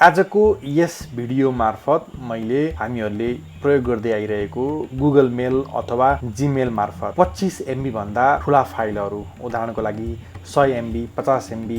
आजको यस भिडियो मार्फत मैले हामीहरूले प्रयोग गर्दै आइरहेको गुगल मेल अथवा जीमेल मार्फत 25 MB भन्दा ठुला फाइलहरू, उदाहरणको लागि 100 MB, 50 MB,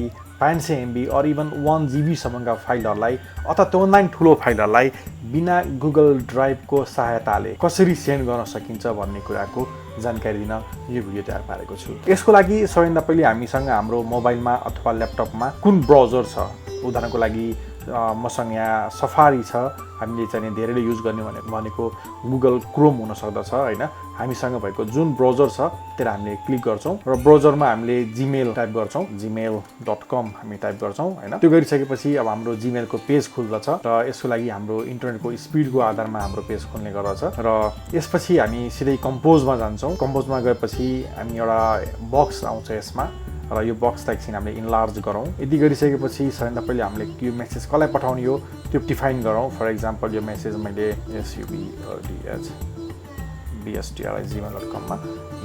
500 MB और इभन 1 GB सम्मका फाइलहरूलाई अथवा त्योभन्दा ठुलो फाइलहरूलाई बिना गुगल ड्राइभको सहायताले कसरी सेन्ड गर्न सकिन्छ भन्ने कुराको जानकारी दिन यो भिडियो तयार पारेको छु। यसको लागि सबैभन्दा पहिले हामीसँग हाम्रो मोबाइलमा अथवा ल्यापटपमा कुन ब्राउजर छ, उदाहरणको लागि मसँग यहाँ सफारी छ, हामीले चाहिँ धेरैले युज गर्ने भनेको गुगल क्रोम हुन सक्दछ हैन। हामीसँग भएको जुन ब्राउजर छ त्यसलाई हामीले क्लिक गर्छौं र ब्राउजरमा हामीले जीमेल टाइप गर्छौं, gmail.com हामी टाइप गर्छौं हैन। त्यो गरिसकेपछि अब हाम्रो जीमेलको पेज खुल्दछ र यसको लागि हाम्रो इन्टरनेटको स्पिडको आधारमा हाम्रो पेज खुल्ने गर्दछ र यसपछि हामी सिधै कम्पोजमा जान्छौं। कम्पोजमा गएपछि हामी एउटा बक्स आउँछ यसमा र यो बक्सलाई एकछिन हामीले इन्लार्ज गरौँ। यदि गरिसकेपछि सबैभन्दा पहिले हामीले यो मेसेज कसलाई पठाउने हो त्यो डिफाइन गरौँ। फर एक्जाम्पल यो मेसेज मैले subrdhbstr@gmail.com मा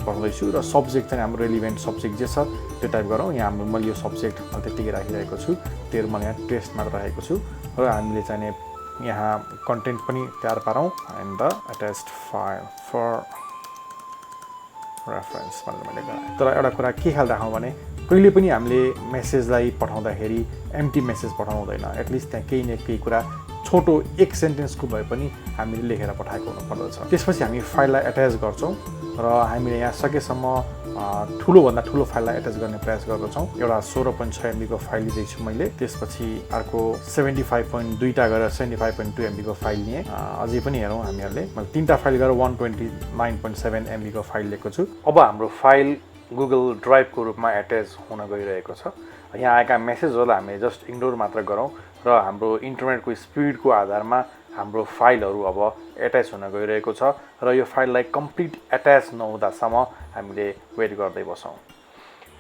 पठाउँदैछु र सब्जेक्ट चाहिँ हाम्रो रेलिभेन्ट सब्जेक्ट जे छ त्यो टाइप गरौँ। यहाँ हाम्रो मैले यो सब्जेक्ट त्यतिकै राखिरहेको छु, त्यो मैले यहाँ टेस्ट मात्र राखेको छु र हामीले चाहिँ यहाँ कन्टेन्ट पनि तयार पारौँ and the attached file for reference भनेर मैले गराएँ। तर एउटा कुरा के ख्याल राखौँ भने कहिले पनि हामीले मेसेजलाई पठाउँदाखेरि एम्प्टी मेसेज पठाउनु हुँदैन। एटलिस्ट त्यहाँ केही न केही कुरा छोटो एक सेन्टेन्सको भए पनि हामीले लेखेर पठाएको हुनुपर्दछ। त्यसपछि हामी फाइललाई एट्याच गर्छौँ र हामीले यहाँ सकेसम्म ठुलोभन्दा ठुलो फाइललाई एट्याच गर्ने प्रयास गर्दछौँ। एउटा 16.6 MB को फाइल लिँदैछु मैले, त्यसपछि अर्को 75.2 टा गरेर 75.2 MB को फाइल लिएँ। अझै पनि हेरौँ हामीहरूले, मैले 3टा फाइल गरेर 129.7 MB को फाइल लिएको छु। अब हाम्रो फाइल गुगल ड्राइभको रूपमा एट्याच हुन गइरहेको छ। यहाँ आएका मेसेजहरूलाई हामीले जस्ट इग्नोर मात्र गरौँ र हाम्रो इन्टरनेटको स्पिडको आधारमा हाम्रो फाइलहरू अब एट्याच हुन गइरहेको छ र यो फाइललाई कम्प्लिट एट्याच नहुँदासम्म हामीले वेट गर्दै बसौँ।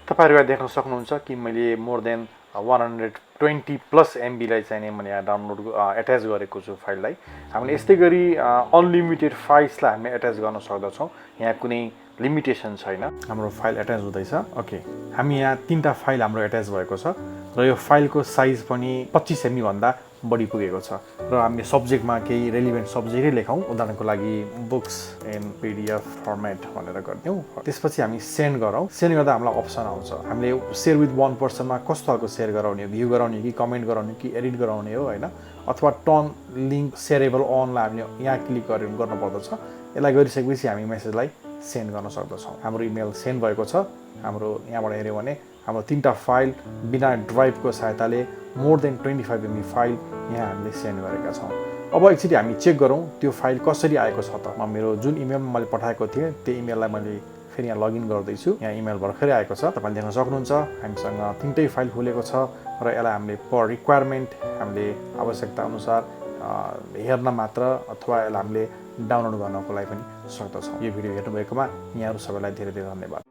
तपाईहरुले देख्न सक्नुहुन्छ कि मैले मोर देन 120+ MB लाई चाहिँ मैले यहाँ डाउनलोड एट्याच गरेको छु फाइललाई। हामीले यस्तै गरी अनलिमिटेड फाइल्सलाई हामीले एट्याच गर्न सक्दछौँ। यहाँ कुनै लिमिटेसन छैन। हाम्रो फाइल एट्याच हुँदैछ। ओके, हामी यहाँ 3टा फाइल हाम्रो एट्याच भएको छ र यो फाइलको साइज पनि 25 MB भन्दा बढी पुगेको छ र हामीले सब्जेक्टमा केही रेलिभेन्ट सब्जेक्टै लेखौँ। उदाहरणको लागि बुक्स इन PDF फर्मेट भनेर गरिदिउँ। त्यसपछि हामी सेन्ड गरौँ। सेन्ड गर्दा हामीलाई अप्सन आउँछ, हामीले सेयर विथ वान पर्सनमा कस्तो खालको सेयर गराउने हो, भ्यू गराउने कि कमेन्ट गराउने कि एडिट गराउने हो हैन, अथवा टर्न लिङ्क सेयरेबल अनलाई हामीले यहाँ क्लिक गर्नुपर्दछ। यसलाई गरिसकेपछि हामी मेसेजलाई सेन्ड गर्न सक्दछौँ। हाम्रो इमेल सेन्ड भएको छ। हाम्रो यहाँबाट हेऱ्यौँ भने हाम्रो 3टा फाइल बिना ड्राइभको सहायताले मोर देन 25 MB फाइल यहाँ हामीले सेन्ड गरेका छौँ। अब एकचोटि हामी चेक गरौँ त्यो फाइल कसरी आएको छ त। मेरो जुन इमेलमा मैले पठाएको थिएँ त्यो इमेललाई मैले फेरि यहाँ लगइन गर्दैछु। यहाँ इमेल भर्खरै आएको छ, तपाईँले देख्न सक्नुहुन्छ। हामीसँग 3टै फाइल खुलेको छ र यसलाई हामीले पर रिक्वायरमेन्ट हामीले आवश्यकता अनुसार हेर्न मात्र अथवा यसलाई हामीले डाउनलोड गर्नको लागि पनि सक्दछौँ। यो भिडियो हेर्नुभएकोमा यहाँहरू सबैलाई धेरै धेरै धन्यवाद।